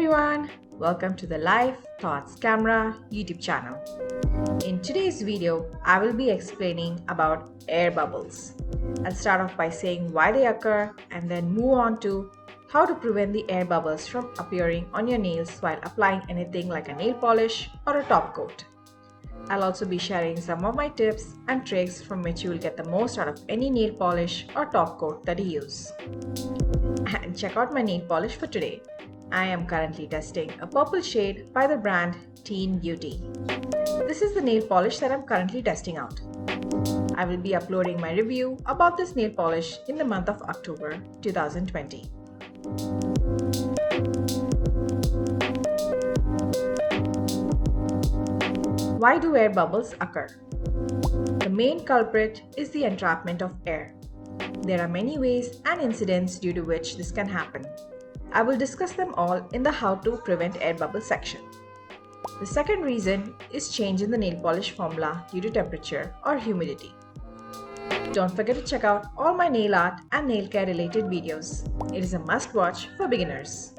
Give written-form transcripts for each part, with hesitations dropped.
everyone, welcome to the LifeThoughtsCamera YouTube channel. In today's video, I will be explaining about air bubbles. I'll start off by saying why they occur and then move on to how to prevent the air bubbles from appearing on your nails while applying anything like a nail polish or a top coat. I'll also be sharing some of my tips and tricks from which you will get the most out of any nail polish or top coat that you use. And check out my nail polish for today. I am currently testing a purple shade by the brand Teen Beauty. This is the nail polish that I'm currently testing out. I will be uploading my review about this nail polish in the month of October 2020. Why do air bubbles occur? The main culprit is the entrapment of air. There are many ways and incidents due to which this can happen. I will discuss them all in the How to Prevent Air Bubble section. The second reason is change in the nail polish formula due to temperature or humidity. Don't forget to check out all my nail art and nail care related videos. It is a must watch for beginners.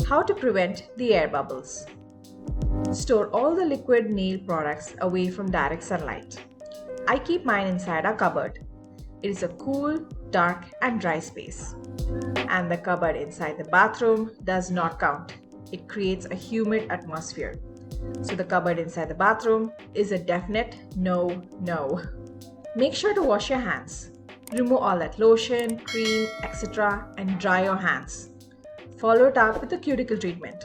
How to prevent the air bubbles. Store all the liquid nail products away from direct sunlight. I keep mine inside a cupboard. It is a cool, dark and dry space. And the cupboard inside the bathroom does not count. It creates a humid atmosphere. So the cupboard inside the bathroom is a definite no. Make sure to wash your hands. Remove all that lotion, cream, etc. and dry your hands. Follow it up with a cuticle treatment.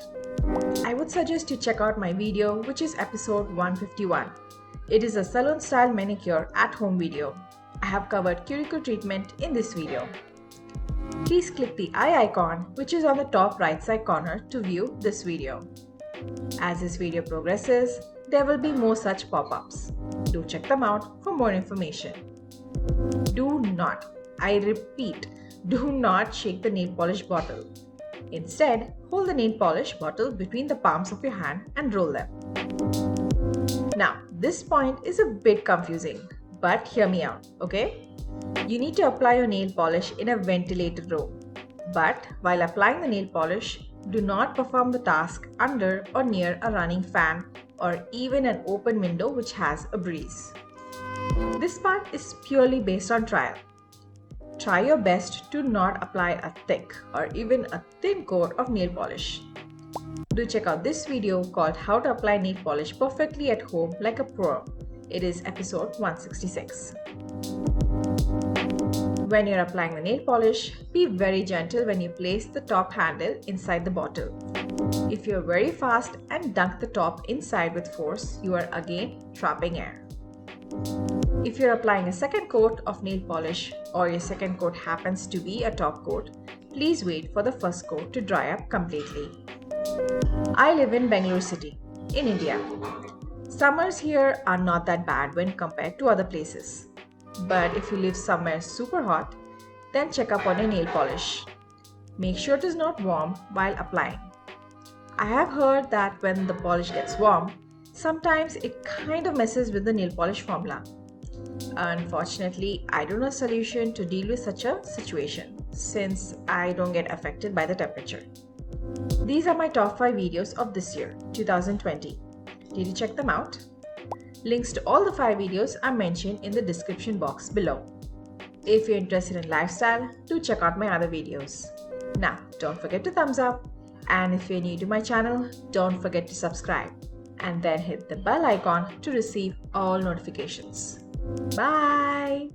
I would suggest you check out my video, which is episode 151. It is a salon style manicure at home video. I have covered cuticle treatment in this video. Please click the eye icon, which is on the top right side corner, to view this video. As this video progresses, there will be more such pop-ups. Do check them out for more information. Do not, I repeat, do not shake the nail polish bottle. Instead, hold the nail polish bottle between the palms of your hand and roll them. Now, this point is a bit confusing, but hear me out, okay? You need to apply your nail polish in a ventilated room. But while applying the nail polish, do not perform the task under or near a running fan or even an open window which has a breeze. This part is purely based on trial. Try your best to not apply a thick or even a thin coat of nail polish. Do check out this video called How to Apply Nail Polish Perfectly at Home Like a Pro. It is episode 166. When you're applying the nail polish, be very gentle when you place the top handle inside the bottle. If you're very fast and dunk the top inside with force, you are again trapping air. If you're applying a second coat of nail polish or your second coat happens to be a top coat, please wait for the first coat to dry up completely. I live in Bangalore city, in India. Summers here are not that bad when compared to other places. But if you live somewhere super hot, then check up on your nail polish. Make sure it is not warm while applying. I have heard that when the polish gets warm, sometimes it kind of messes with the nail polish formula. Unfortunately, I don't know a solution to deal with such a situation since I don't get affected by the temperature. These are my top 5 videos of this year, 2020. Did you check them out? Links to all the 5 videos are mentioned in the description box below. If you're interested in lifestyle, do check out my other videos. Now, don't forget to thumbs up. And if you're new to my channel, don't forget to subscribe. And then hit the bell icon to receive all notifications. Bye!